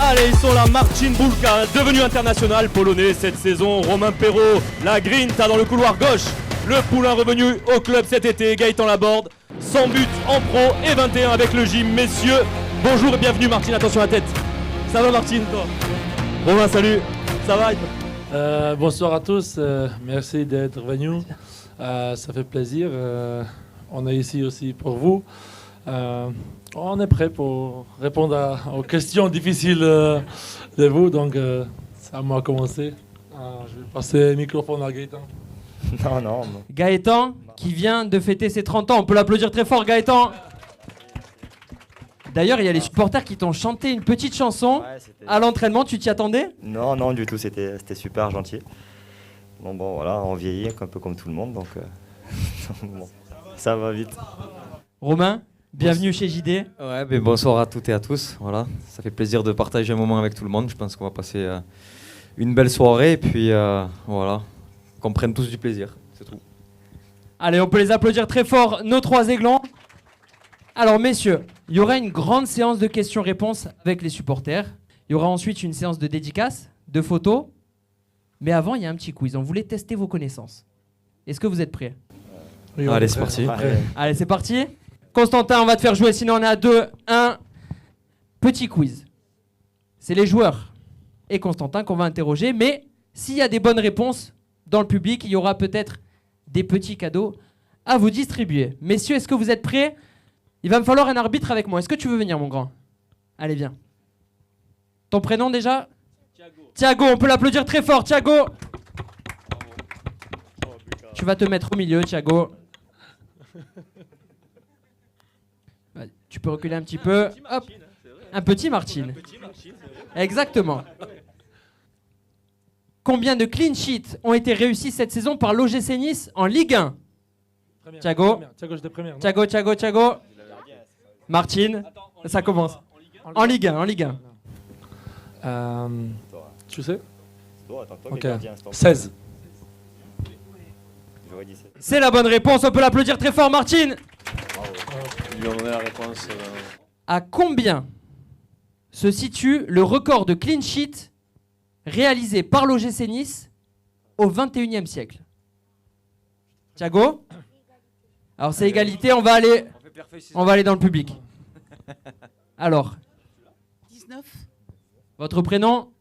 Allez, ils sont là, Marcin Bulka, devenu international polonais cette saison. Romain Perrault, la grinta dans le couloir gauche. Le poulain revenu au club cet été, Gaëtan Laborde. 100 buts en pro et 21 avec le gym. Messieurs, bonjour et bienvenue. Marcin, attention à la tête. Ça va Marcin, toi? Romain, salut. Ça va? Bonsoir à tous, merci d'être venus. Ça fait plaisir. On est ici aussi pour vous. On est prêt pour répondre aux questions difficiles de vous. Donc, c'est à moi de commencer. Je vais passer le microphone à Gaëtan. Non. Gaëtan qui vient de fêter ses 30 ans. On peut l'applaudir très fort, Gaëtan. D'ailleurs, il y a les supporters qui t'ont chanté une petite chanson à l'entraînement. Tu t'y attendais? Non, du tout. C'était super gentil. Bon, voilà, on vieillit un peu comme tout le monde, donc bon, ça va vite. Romain, bienvenue chez JD. Ouais, ben bonsoir à toutes et à tous. Voilà, ça fait plaisir de partager un moment avec tout le monde. Je pense qu'on va passer une belle soirée et puis voilà, qu'on prenne tous du plaisir. C'est tout. Allez, on peut les applaudir très fort, nos trois aiglons. Alors, messieurs, il y aura une grande séance de questions-réponses avec les supporters. Il y aura ensuite une séance de dédicaces, de photos. Mais avant, il y a un petit quiz. On voulait tester vos connaissances. Est-ce que vous êtes prêts? Oui, allez, c'est parti. Allez, c'est parti. Constantin, on va te faire jouer, sinon on est à 2-1. Petit quiz. C'est les joueurs et Constantin qu'on va interroger. Mais s'il y a des bonnes réponses dans le public, il y aura peut-être des petits cadeaux à vous distribuer. Messieurs, est-ce que vous êtes prêts? Il va me falloir un arbitre avec moi. Est-ce que tu veux venir, mon grand? Allez, viens. Ton prénom déjà? Thiago, on peut l'applaudir très fort. Thiago, tu vas te mettre au milieu, Thiago. Tu peux reculer un petit peu. Hop. Un petit Marcin. Exactement. Combien de clean sheets ont été réussis cette saison par l'OGC Nice en Ligue 1? Thiago. Thiago. Marcin, ça commence. En Ligue 1. Tu sais? Ok. 16. C'est la bonne réponse, on peut l'applaudir très fort, Marcin. Ils lui ont donné la réponse. À combien se situe le record de clean sheet réalisé par l'OGC Nice au 21e siècle? Thiago? Alors c'est égalité, on va aller dans le public. Alors 19. Votre prénom?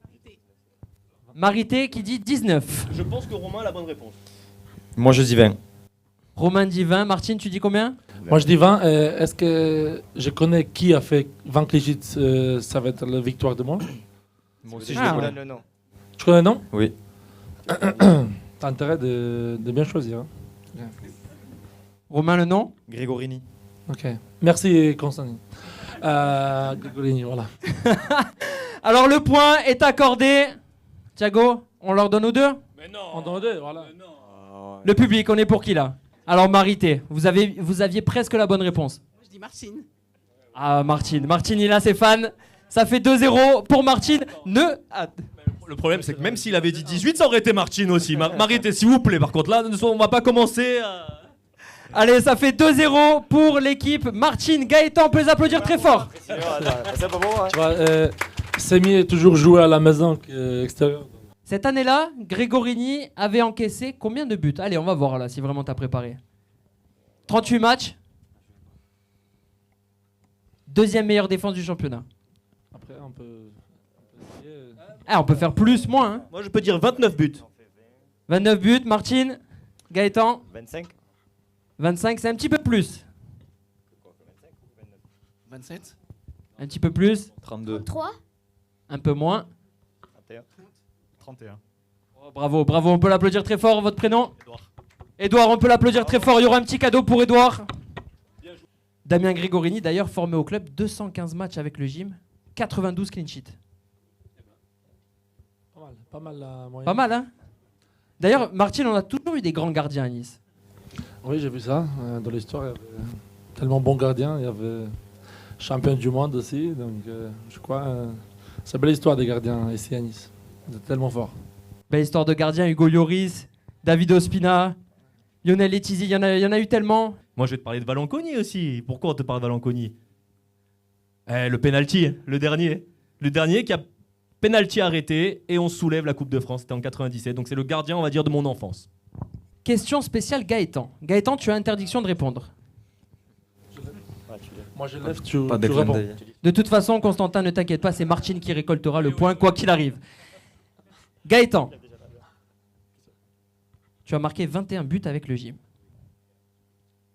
Marité qui dit 19. Je pense que Romain a la bonne réponse. Moi, je dis 20. Romain dit 20. Martine, tu dis combien? Moi, je dis 20. Est-ce que je connais qui a fait 20 clean sheets? Ça va être la victoire de moi. Moi aussi, Je Ah, vous ouais. donne le nom. Tu connais, non? Oui. T'as intérêt de bien choisir. Hein. Romain, le nom? Grégorini. Ok. Merci, Constantin. Gregorini, voilà. Alors le point est accordé. Thiago, on leur donne aux deux? Mais non. On donne deux, voilà. Le public, on est pour qui là? Alors Marité, vous aviez presque la bonne réponse. Moi, je dis Marcin. Ah Martine, il a ses fans. Ça fait 2-0 pour Martine. Le problème, c'est que même s'il avait dit 18, ça aurait été Marcin aussi. Marité, s'il vous plaît. Par contre, là, on va pas commencer. Allez, ça fait 2-0 pour l'équipe. Martine, Gaëtan, on peut les applaudir très fort. C'est pas bon, hein? Tu vois, c'est mieux toujours jouer à la maison qu'extérieur. Cette année-là, Grégorini avait encaissé combien de buts? Allez, on va voir là si vraiment t'as préparé. 38 matchs. Deuxième meilleure défense du championnat. Après, on peut essayer. Ah, on peut faire plus, moins. Hein. Moi, je peux dire 29 buts. 29 buts, Martine, Gaëtan. 25? 25, c'est un petit peu plus. 27. Un petit peu plus. 32. 3. Un peu moins. 31. Oh, bravo, on peut l'applaudir très fort. Votre prénom? Edouard, on peut l'applaudir très fort. Il y aura un petit cadeau pour Edouard. Damien Grégorini, d'ailleurs, formé au club, 215 matchs avec le gym, 92 clean sheets. Pas mal la moyenne. Pas mal, hein? D'ailleurs, Martine, on a toujours eu des grands gardiens à Nice. Oui, j'ai vu ça. Dans l'histoire, il y avait tellement bons gardiens. Il y avait champion du monde aussi. Donc, je crois c'est une belle histoire des gardiens ici à Nice. Ils étaient tellement forts. Belle histoire de gardiens, Hugo Lloris, David Ospina, Lionel Letizy, il y en a eu tellement. Moi, je vais te parler de Valanconi aussi. Pourquoi on te parle de Valanconi? Le penalty, le dernier. Le dernier qui a penalty arrêté et on soulève la Coupe de France. C'était en 97, donc c'est le gardien, on va dire, de mon enfance. Question spéciale Gaëtan. Gaëtan, tu as interdiction de répondre. Moi, je lève, tu Pas de clin réponds. d'œil. De toute façon, Constantin, ne t'inquiète pas, c'est Martine qui récoltera le point, quoi qu'il arrive. Gaëtan, tu as marqué 21 buts avec le gym.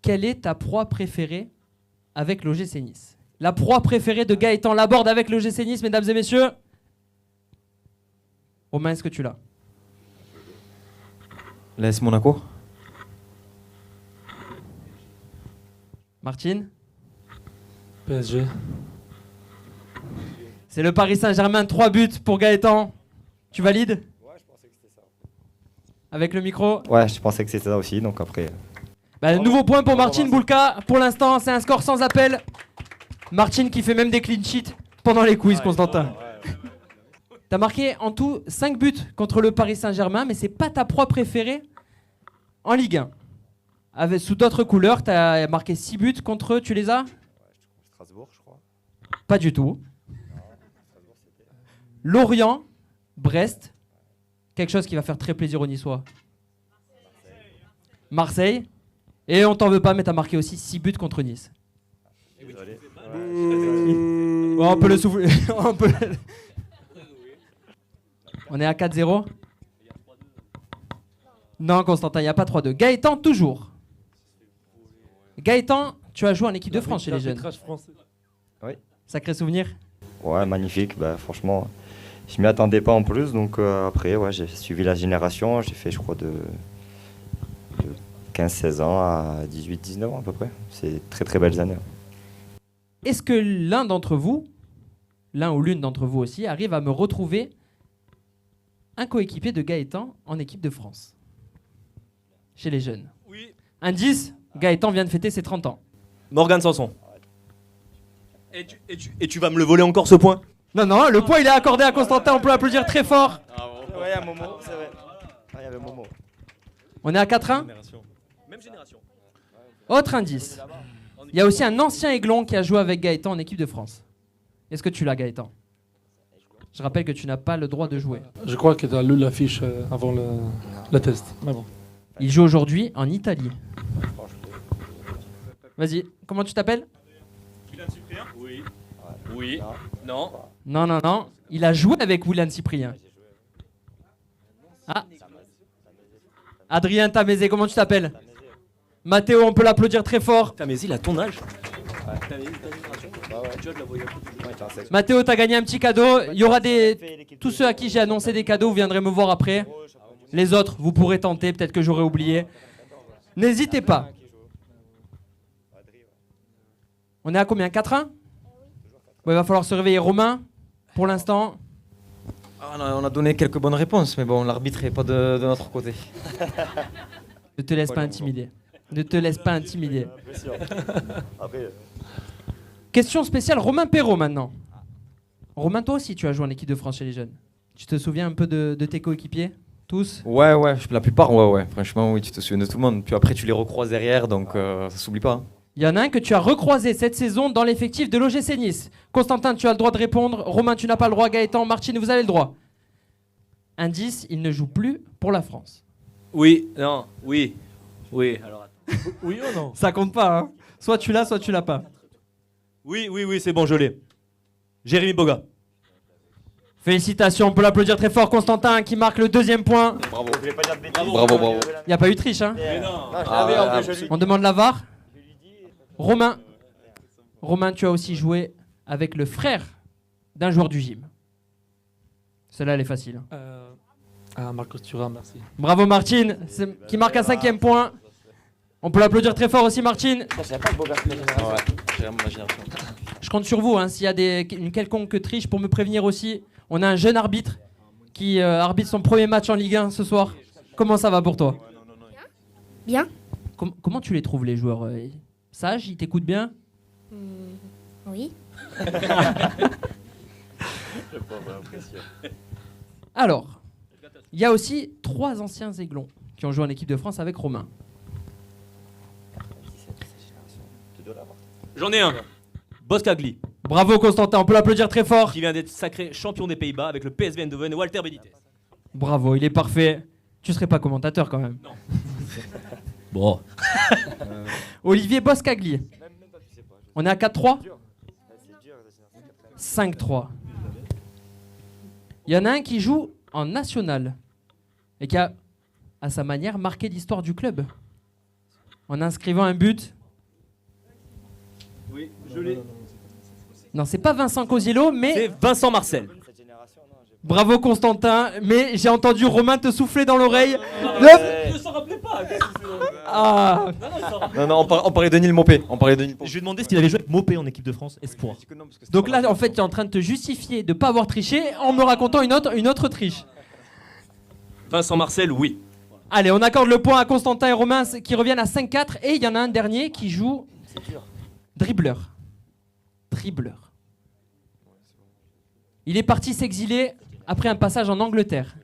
Quelle est ta proie préférée avec l'OGC Nice? La proie préférée de Gaëtan Laborde avec l'OGC Nice, mesdames et messieurs. Romain, est-ce que tu l'as? L'AS Monaco. Martine? PSG. C'est le Paris Saint-Germain, 3 buts pour Gaëtan. Tu valides? Ouais, je pensais que c'était ça. Avec le micro. Ouais, je pensais que c'était ça aussi, donc après. Bah, nouveau point pour Martine Boulka. Pour l'instant, c'est un score sans appel. Martine qui fait même des clean sheets pendant les quiz, Constantin. T'as marqué en tout 5 buts contre le Paris Saint-Germain, mais c'est pas ta proie préférée en Ligue 1. Sous d'autres couleurs, t'as marqué 6 buts contre eux, tu les as? Strasbourg, je crois. Pas du tout. Lorient, Brest, quelque chose qui va faire très plaisir aux Niçois. Marseille. Et on t'en veut pas, mais t'as marqué aussi 6 buts contre Nice. Désolé. Ouais, on peut le souffler. On est à 4-0. Non, Constantin, il n'y a pas 3-2. Gaëtan, toujours. Gaëtan, tu as joué en équipe de France chez les jeunes. L'arbitrage français. Sacré souvenir. Ouais, magnifique. Bah, franchement, je m'y attendais pas en plus. Donc après, ouais, j'ai suivi la génération. J'ai fait, je crois, de 15-16 ans à 18-19 ans à peu près. C'est très très belles années. Est-ce que l'un d'entre vous, l'un ou l'une d'entre vous aussi, arrive à me retrouver un coéquipier de Gaëtan en équipe de France chez les jeunes? Oui. Indice, Gaëtan vient de fêter ses 30 ans. Morgane Sanson. Et tu vas me le voler encore ce point? Non, non, le point il est accordé à Constantin, on peut applaudir très fort. Ouais, il y a Momo, c'est vrai. Il y avait Momo. On est à 4-1. Même génération. Autre indice. Il y a aussi un ancien aiglon qui a joué avec Gaëtan en équipe de France. Est-ce que tu l'as, Gaëtan? Je rappelle que tu n'as pas le droit de jouer. Je crois que tu as lu l'affiche avant le test. Mais bon. Il joue aujourd'hui en Italie. Vas-y, comment tu t'appelles? William Cyprien? Oui. Oui. Non. Non, non, non. Il a joué avec William Cyprien. Ah. Adrien Tamézé, comment tu t'appelles? Mathéo, on peut l'applaudir très fort. Mais il a ton âge. Mathéo, t'as gagné un petit cadeau. Il y aura tous ceux à qui j'ai annoncé des cadeaux, vous viendrez me voir après. Les autres, vous pourrez tenter, peut-être que j'aurai oublié. N'hésitez pas. On est à combien? 4-1? Il va falloir se réveiller. Romain, pour l'instant. On a donné quelques bonnes réponses, mais bon, l'arbitre n'est pas de notre côté. Ne te laisse pas intimider. Ne te laisse pas intimider. Question spéciale Romain Perrault maintenant. Romain, toi aussi tu as joué en équipe de France chez les jeunes. Tu te souviens un peu de tes coéquipiers? Tous? Ouais, la plupart, ouais. Franchement, oui, tu te souviens de tout le monde. Puis après, tu les recroises derrière, donc ça s'oublie pas. Hein. Il y en a un que tu as recroisé cette saison dans l'effectif de l'OGC Nice. Constantin, tu as le droit de répondre. Romain, tu n'as pas le droit. Gaëtan, Martine, vous avez le droit. Indice, il ne joue plus pour la France. Oui. Non. Oui. Oui. Alors. Oui ou non? Ça compte pas, hein. Soit tu l'as, soit tu l'as pas. Oui, c'est bon, je l'ai. Jérémy Boga. Félicitations, on peut l'applaudir très fort. Constantin qui marque le deuxième point. Bravo. Bravo. Il n'y a pas eu de triche, hein. On demande la VAR. Romain, tu as aussi joué avec le frère d'un joueur du gym. Celle-là, elle est facile. Marcos Thuram, merci. Bravo Martine, qui marque un 5e point. On peut l'applaudir très fort aussi Martine. Je compte sur vous, hein, s'il y a une quelconque triche pour me prévenir aussi. On a un jeune arbitre qui arbitre son premier match en Ligue 1 ce soir. Comment ça va pour toi? Bien. Comment tu les trouves les joueurs? Sages, ils t'écoutent bien? Oui. Alors, il y a aussi 3 anciens aiglons qui ont joué en équipe de France avec Romain. J'en ai un. Boscagli. Bravo Constantin, on peut l'applaudir très fort. Qui vient d'être sacré champion des Pays-Bas avec le PSV Eindhoven, Walter Benitez. Bravo, il est parfait. Tu serais pas commentateur quand même. Bon. Olivier Boscagli. On est à 4-3 5-3. Il y en a un qui joue en national et qui a, à sa manière, marqué l'histoire du club en inscrivant un but. Oui, je l'ai. Non, c'est pas Vincent Cosiello, mais C'est Vincent Marcel. bravo Constantin. Mais j'ai entendu Romain te souffler dans l'oreille. Je ne s'en rappelais pas. Ah, Non, on parlait de Neil Mopé. Je lui ai demandé s'il avait joué avec Mopé en équipe de France, espoir. donc là, en fait, tu es en train de te justifier de pas avoir triché en me racontant une autre triche. Vincent Marcel, oui. Allez, on accorde le point à Constantin et Romain qui reviennent à 5-4. Et il y en a un dernier qui joue dribbleur. Il est parti s'exiler après un passage en Angleterre.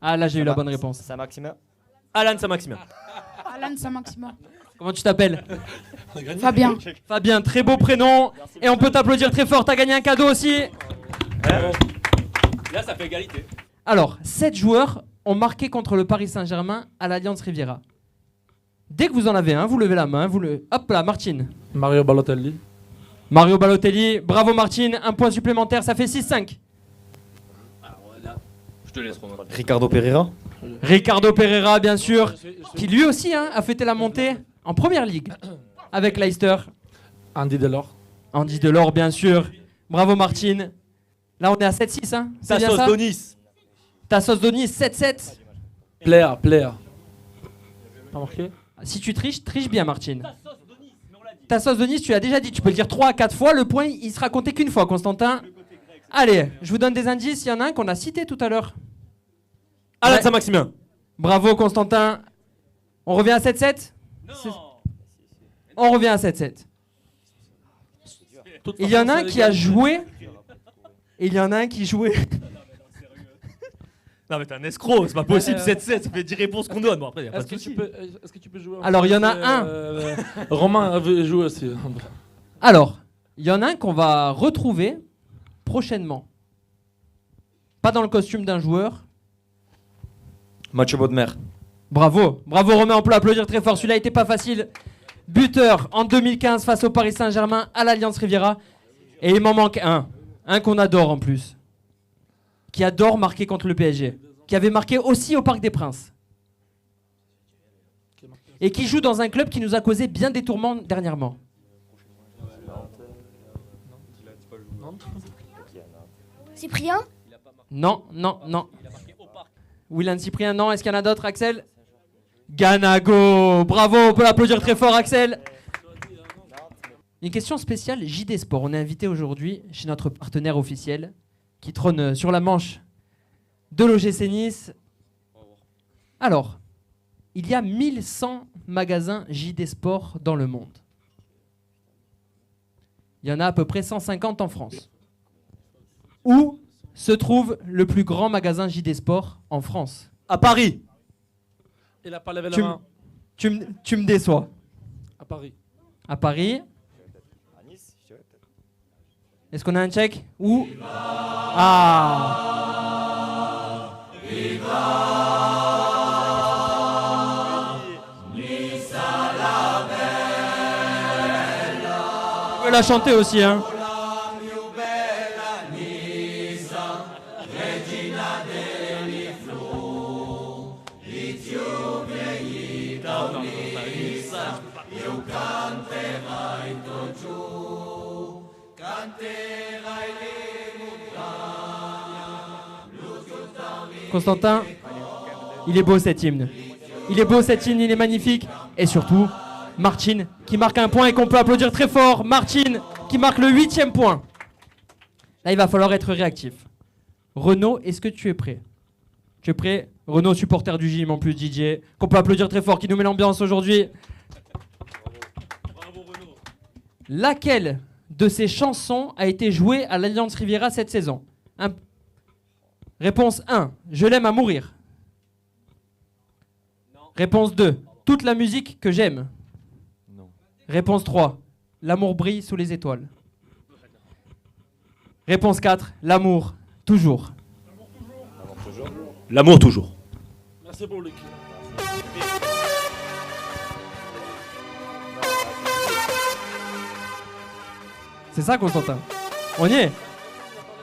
Ah, là, j'ai eu la bonne réponse. Saint-Maximin. Alan Saint-Maximin. Alan Saint-Maximin. Comment tu t'appelles? Fabien. Fabien, très beau prénom. Et on peut t'applaudir très fort. T'as gagné un cadeau aussi. Là, ça fait égalité. Alors, 7 joueurs ont marqué contre le Paris Saint-Germain à l'Allianz Riviera. Dès que vous en avez un, vous levez la main. Hop là, Martine. Mario Balotelli. Mario Balotelli. Bravo Martine. Un point supplémentaire, ça fait 6-5. Je te laisse, Romain. Ricardo Pereira. Ricardo Pereira, bien sûr. Qui lui aussi a fêté la montée en première ligue avec Leicester. Andy Delors. Andy Delors, bien sûr. Bravo Martine. Là, on est à 7-6. Hein. C'est bien Tassos ça. Donis. Tassos Donis, 7-7. Player. Pas marqué? Si tu triches, triche bien, Martine. Tassos Donis, tu l'as déjà dit. Tu peux le dire 3 à 4 fois. Le point, il sera compté qu'une fois, Constantin. Allez, je vous donne des indices. Il y en a un qu'on a cité tout à l'heure. Alan Ouais. Saint-Maximin. Bravo, Constantin. On revient à 7-7 On revient à 7-7. Il y en a un qui a joué. Et il y en a un qui jouait. Non, mais t'es un escroc, c'est pas possible. 7-7, ça fait 10 réponses qu'on donne. Bon, après, y a pas Est-ce de que, souci. est-ce que tu peux jouer? Alors, il y en a Romain avait joué aussi. Alors, il y en a un qu'on va retrouver prochainement. Pas dans le costume d'un joueur. Mathieu Bodmer. Bravo, bravo Romain, on peut l'applaudir très fort. Celui-là était pas facile. Buteur en 2015 face au Paris Saint-Germain à l'Allianz Riviera. Et il m'en manque un qu'on adore en plus. Qui adore marquer contre le PSG. Qui avait marqué aussi au Parc des Princes. Et qui joue dans un club qui nous a causé bien des tourments dernièrement. Cyprien? Non. Willan Cyprien, non. Est-ce qu'il y en a d'autres, Axel? Ganago. Bravo, on peut l'applaudir très fort, Axel. Une question spéciale JD Sport. On est invité aujourd'hui chez notre partenaire officiel qui trône sur la manche de l'OGC Nice. Alors, il y a 1100 magasins JD Sport dans le monde. Il y en a à peu près 150 en France. Où se trouve le plus grand magasin JD Sport en France? À Paris. Il a pas levé la Tu main. me déçois. À Paris. À Paris. À Nice, je dirais peut-être. Est-ce qu'on a un check? Où? Ah. On peut la chanter aussi, hein. Constantin, il est beau cet hymne. Il est beau cet hymne, il est magnifique. Et surtout, Martine qui marque un point et qu'on peut applaudir très fort. Martine qui marque le 8e point. Là, il va falloir être réactif. Renaud, est-ce que tu es prêt? Tu es prêt? Renaud, supporter du gym en plus, DJ, qu'on peut applaudir très fort, qui nous met l'ambiance aujourd'hui. Laquelle de ces chansons a été jouée à l'Allianz Riviera cette saison? Réponse 1, je l'aime à mourir. Réponse 2, toute la musique que j'aime. Non. Réponse 3, l'amour brille sous les étoiles. Réponse 4, l'amour, toujours. L'amour toujours. Merci pour l'équipe. C'est ça, Constantin? On y est?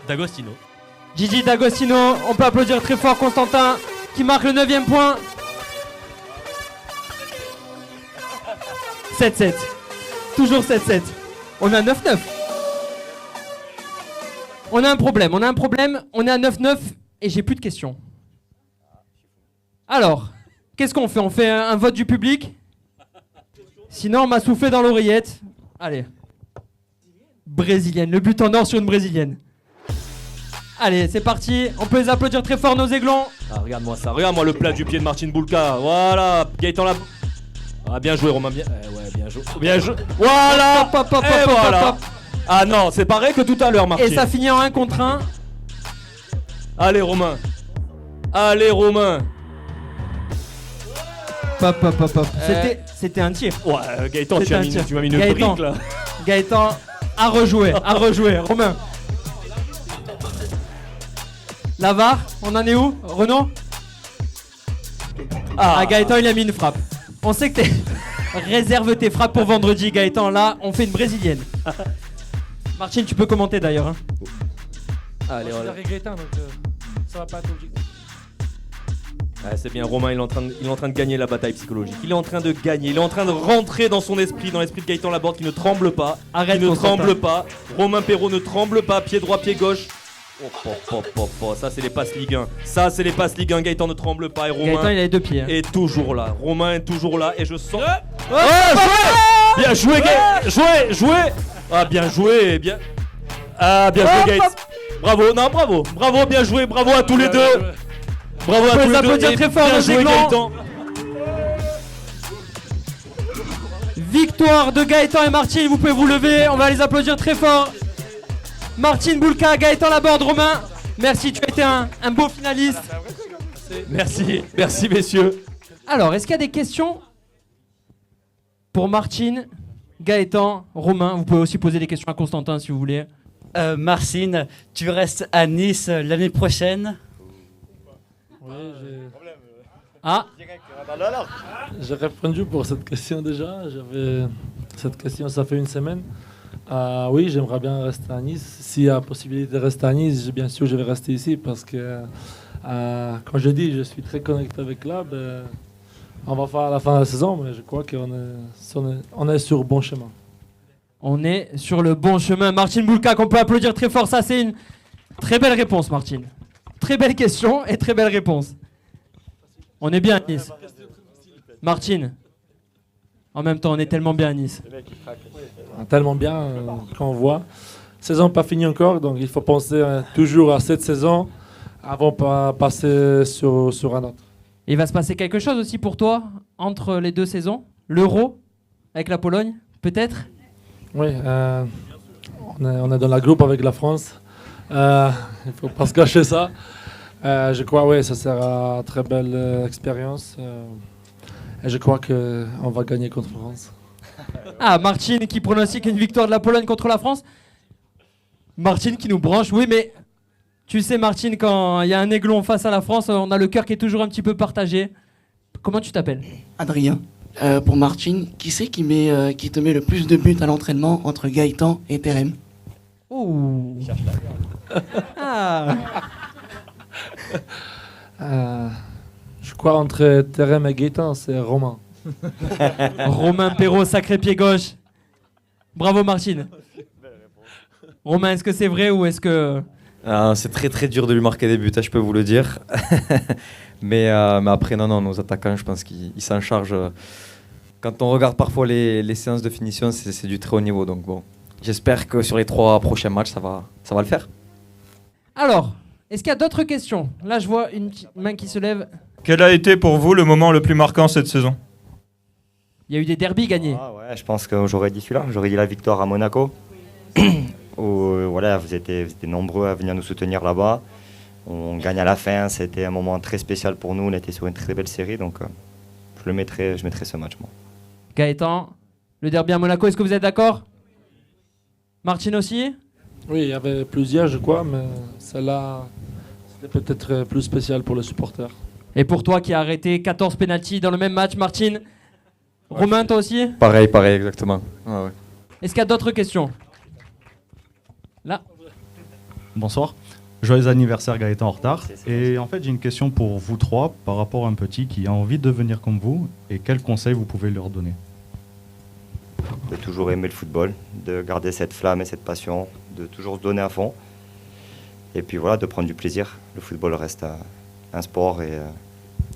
D'Agostino. Gigi D'Agostino, on peut applaudir très fort Constantin qui marque le 9e point. 7-7. Toujours 7-7. On a 9-9. On a un problème, on est à 9-9 et j'ai plus de questions. Alors, qu'est-ce qu'on fait? On fait un vote du public? Sinon, on m'a soufflé dans l'oreillette. Allez. Brésilienne, le but en or sur une brésilienne. Allez, c'est parti. On peut les applaudir très fort, nos aiglons. Ah, regarde-moi ça, regarde-moi le plat du pied de Martin Boulka. Voilà, Gaëtan là. Ah, bien joué, Romain. Ouais, bien joué. Bien joué. Voilà. Hop, hop, hop, Et hop, hop, voilà. hop. Ah non, c'est pareil que tout à l'heure, Martin. Et ça finit en 1 contre 1. Allez, Romain. Allez, Romain. Hop, hop, hop, hop. C'était un tir. Ouais, Gaëtan, C'est un tir. tu m'as mis une Gaëtan. brique là. Gaëtan à rejouer, Romain. La VAR, on en est où? Renaud? Ah, Gaëtan, il a mis une frappe. On sait que t'es... Réserve tes frappes pour vendredi, Gaëtan. Là, on fait une brésilienne. Martine, tu peux commenter d'ailleurs. Hein. Allez, Je suis voilà. derrière Gaëtan, donc ça va pas être objectif. Ouais, c'est bien, Romain, il est en train de gagner la bataille psychologique. Il est en train de gagner, il est en train de rentrer dans son esprit, dans l'esprit de Gaëtan Laborde qui ne tremble pas. Arrête, qui ne Constantin. tremble pas. Romain Perrault ne tremble pas, pied droit, pied gauche. Oh, ça c'est les passes Ligue 1. Ça c'est les passes Ligue 1, Gaëtan ne tremble pas et Gaëtan, Romain il a les 2 pieds. Hein. est toujours là. Romain est toujours là et je sens... Oh, Bien joué, joué. Ah, bien joué, bien... Ah, bien joué, Gaëtan. Bravo, bien joué, bravo à tous les deux. Bravo à peut tous les les applaudir deux. très fort, Bien nos joué, aiglons. Gaëtan. Victoire de Gaëtan et Martine, vous pouvez vous lever, on va les applaudir très fort. Martine Boulka, Gaëtan Laborde, Romain, merci, tu as été un beau finaliste. Merci messieurs. Alors, est-ce qu'il y a des questions pour Martine, Gaëtan, Romain? Vous pouvez aussi poser des questions à Constantin si vous voulez. Marcine, tu restes à Nice l'année prochaine? Oui, Ah, j'ai répondu pour cette question déjà. J'avais cette question, ça fait une semaine. Oui, j'aimerais bien rester à Nice. S'il y a possibilité de rester à Nice, bien sûr, je vais rester ici parce que, comme je dis, je suis très connecté avec le club. On va faire à la fin de la saison, mais je crois qu'on est sur le bon chemin. on est sur le bon chemin. Martine Boulka, qu'on peut applaudir très fort, ça c'est une très belle réponse, Martine. Très belle question et très belle réponse. On est bien à Nice. Martine, en même temps, on est tellement bien à Nice. Tellement bien quand on voit. Saison pas finie encore, donc il faut penser toujours à cette saison avant de passer sur un autre. Il va se passer quelque chose aussi pour toi entre les 2 saisons? L'Euro avec la Pologne, peut-être? Oui, on est dans la groupe avec la France. Il ne faut pas se cacher ça. Je crois oui, ça sera une très belle expérience. Et je crois qu'on va gagner contre la France. Ah, Martine qui pronostique une victoire de la Pologne contre la France. Martine qui nous branche, oui, mais tu sais, Martine, quand il y a un aiglon face à la France, on a le cœur qui est toujours un petit peu partagé. Comment tu t'appelles? Adrien. Pour Martine, qui c'est qui te met le plus de buts à l'entraînement entre Gaëtan et Terem? Ouh. Ah. Je crois entre Terem et Gaëtan, c'est Romain. Romain Perrault, sacré pied gauche. Bravo, Martine. Romain, est-ce que c'est vrai ou est-ce que... C'est très très dur de lui marquer des buts, hein, je peux vous le dire. mais après, non, nos attaquants, je pense qu'ils s'en chargent. Quand on regarde parfois les séances de finition, c'est du très haut niveau. Donc bon, j'espère que sur les 3 prochains matchs, ça va le faire. Alors, est-ce qu'il y a d'autres questions? Là, je vois une petite main qui se lève. Quel a été pour vous le moment le plus marquant cette saison? Il y a eu des derbies gagnés. Ah ouais, je pense que j'aurais dit celui-là. J'aurais dit la victoire à Monaco. Où, voilà, vous étiez nombreux à venir nous soutenir là-bas. On gagne à la fin. C'était un moment très spécial pour nous. On était sur une très belle série. Donc, je mettrai ce match, moi. Gaëtan, le derby à Monaco, est-ce que vous êtes d'accord? Martine aussi? Oui, il y avait plusieurs, je crois, mais celle-là, c'était peut-être plus spécial pour les supporters. Et pour toi qui as arrêté 14 pénaltys dans le même match, Martine. Romain, toi aussi? Pareil, exactement. Ouais. Est-ce qu'il y a d'autres questions? Là. Bonsoir. Joyeux anniversaire Gaëtan en retard. Et en fait, j'ai une question pour vous trois par rapport à un petit qui a envie de devenir comme vous. Et quels conseils vous pouvez leur donner? De toujours aimer le football, de garder cette flamme et cette passion, de toujours se donner à fond. Et puis voilà, de prendre du plaisir. Le football reste un sport et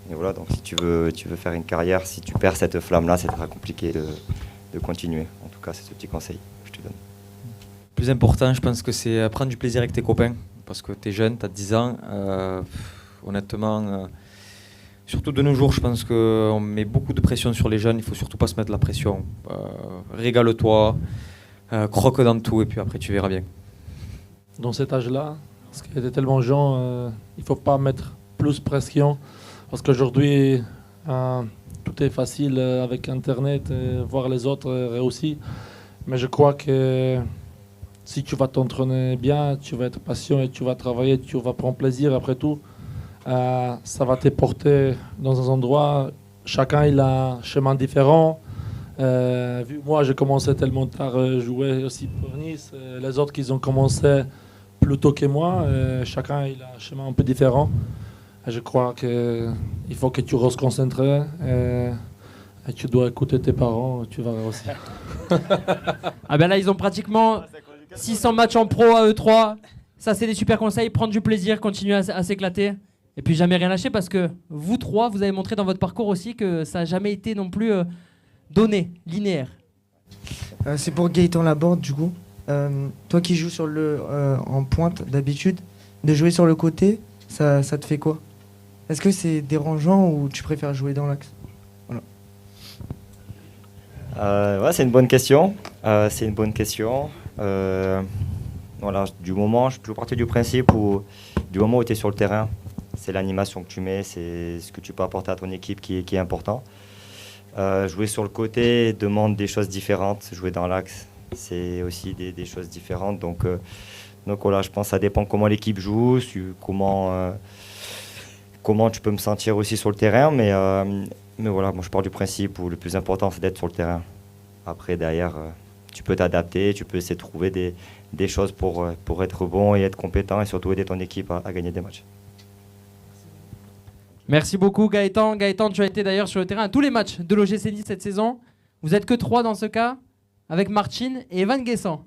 voilà, donc si tu veux faire une carrière, si tu perds cette flamme-là, c'est très compliqué de continuer. En tout cas, c'est ce petit conseil que je te donne. Le plus important, je pense que c'est prendre du plaisir avec tes copains. Parce que tu es jeune, tu as 10 ans. Honnêtement, surtout de nos jours, je pense qu'on met beaucoup de pression sur les jeunes. Il ne faut surtout pas se mettre la pression. Régale-toi, croque dans tout et puis après tu verras bien. Dans cet âge-là, parce qu'il y a tellement de gens, il ne faut pas mettre plus pression. Parce qu'aujourd'hui, tout est facile avec Internet, voir les autres réussir. Mais je crois que si tu vas t'entraîner bien, tu vas être patient et tu vas travailler, tu vas prendre plaisir après tout, ça va te porter dans un endroit. Chacun il a un chemin différent. Moi, j'ai commencé tellement tard à jouer aussi pour Nice. Les autres qui ont commencé plus tôt que moi, chacun il a un chemin un peu différent. Et je crois qu'il faut que tu restes concentré et tu dois écouter tes parents, tu vas réussir. Ah ben là, ils ont pratiquement 600 matchs en pro à eux trois. Ça, c'est des super conseils. Prendre du plaisir, continuer à s'éclater. Et puis jamais rien lâcher parce que vous trois, vous avez montré dans votre parcours aussi que ça n'a jamais été non plus donné, linéaire. C'est pour Gaëtan Laborde, du coup. Toi qui joues en pointe d'habitude, de jouer sur le côté, ça te fait quoi? Est-ce que c'est dérangeant ou tu préfères jouer dans l'axe? Ouais, c'est une bonne question. Voilà, je peux partir du principe où du moment où tu es sur le terrain, c'est l'animation que tu mets, c'est ce que tu peux apporter à ton équipe qui est important. Jouer sur le côté demande des choses différentes. Jouer dans l'axe, c'est aussi des choses différentes. Donc voilà, je pense que ça dépend comment l'équipe joue, comment tu peux me sentir aussi sur le terrain. Mais voilà, moi je pars du principe où le plus important c'est d'être sur le terrain. Après derrière, tu peux t'adapter, tu peux essayer de trouver des choses pour être bon et être compétent et surtout aider ton équipe à gagner des matchs. Merci beaucoup Gaëtan. Gaëtan, tu as été d'ailleurs sur le terrain à tous les matchs de l'OGC Nice cette saison. Vous n'êtes que 3 dans ce cas, avec Martine et Evan Guessant.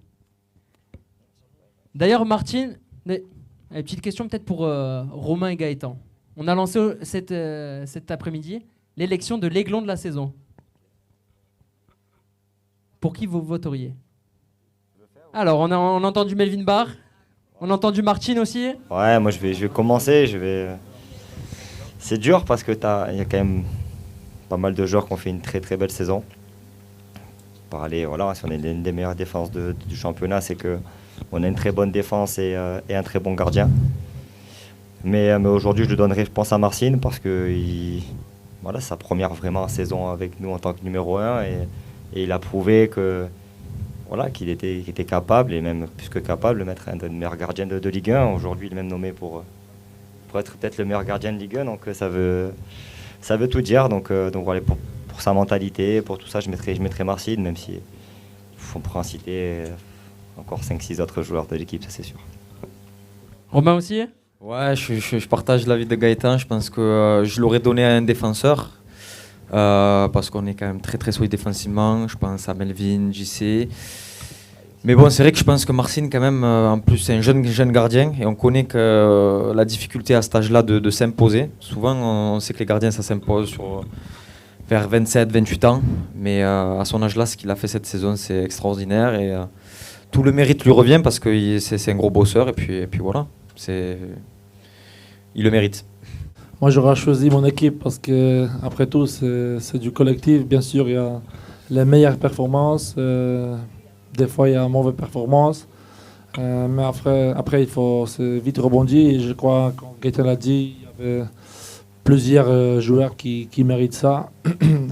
D'ailleurs Martine, une petite question peut-être pour Romain et Gaëtan. On a lancé cet après-midi l'élection de l'aiglon de la saison. Pour qui vous voteriez? Alors, on a entendu Melvin Barr, on a entendu Martine aussi. Ouais, moi je vais commencer. C'est dur parce que il y a quand même pas mal de joueurs qui ont fait une très très belle saison. Voilà, si on est une des meilleures défenses du championnat, c'est qu'on a une très bonne défense et un très bon gardien. Mais aujourd'hui, je le donnerai, je pense, à Marcin parce que voilà, sa première vraiment saison avec nous en tant que numéro 1 et il a prouvé qu'il était capable et même plus que capable de mettre un des meilleurs gardiens de Ligue 1. Aujourd'hui, il est même nommé pour être peut-être le meilleur gardien de Ligue 1, donc ça veut tout dire. Donc voilà, pour sa mentalité, pour tout ça, je mettrai Marcin, même si on pourra en citer encore 5-6 autres joueurs de l'équipe, ça c'est sûr. Romain aussi? Ouais, je partage l'avis de Gaëtan. Je pense que je l'aurais donné à un défenseur parce qu'on est quand même très très solide défensivement. Je pense à Melvin, JC. Mais bon, c'est vrai que je pense que Marcin, quand même, en plus, c'est un jeune gardien et on connaît que la difficulté à cet âge-là de s'imposer. Souvent, on sait que les gardiens, ça s'impose vers 27, 28 ans. Mais à son âge-là, ce qu'il a fait cette saison, c'est extraordinaire et tout le mérite lui revient parce que c'est un gros bosseur et puis voilà. Il le mérite. Moi, j'aurais choisi mon équipe parce que, après tout, c'est du collectif. Bien sûr, il y a les meilleures performances. Des fois, il y a une mauvaise performance. Mais après, il faut vite rebondir. Et je crois, comme Gaëtan l'a dit, il y avait plusieurs joueurs qui méritent ça.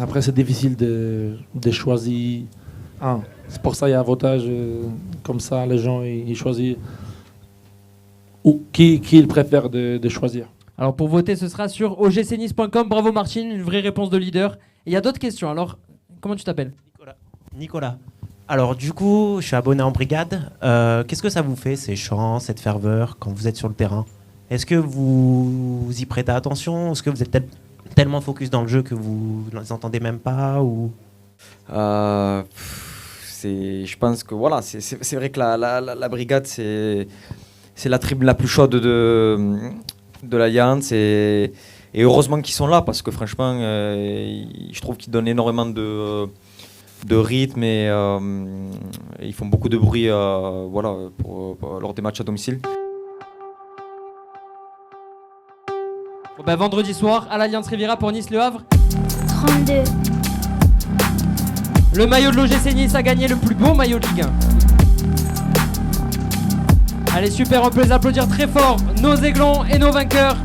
Après, c'est difficile de choisir 1. C'est pour ça qu'il y a un votage. Comme ça, les gens ils choisissent qui ils préfèrent de choisir. Alors pour voter, ce sera sur ogcnice.com. Bravo Martine, une vraie réponse de leader. Et il y a d'autres questions. Alors, comment tu t'appelles ? Nicolas. Alors du coup, je suis abonné en brigade. Qu'est-ce que ça vous fait, ces chants, cette ferveur, quand vous êtes sur le terrain ? Est-ce que vous y prêtez attention ? Est-ce que vous êtes tellement focus dans le jeu que vous ne les entendez même pas ou... Je pense que voilà, c'est vrai que la brigade, c'est la tribune la plus chaude de l'Alliance. Et heureusement qu'ils sont là, parce que franchement, je trouve qu'ils donnent énormément de rythme et ils font beaucoup de bruit lors des matchs à domicile. Bon ben, vendredi soir, à l'Alliance Riviera pour Nice-Le Havre. 32. Le maillot de l'OGC Nice a gagné le plus beau maillot de Ligue 1. Allez super, on peut les applaudir très fort, nos aiglons et nos vainqueurs.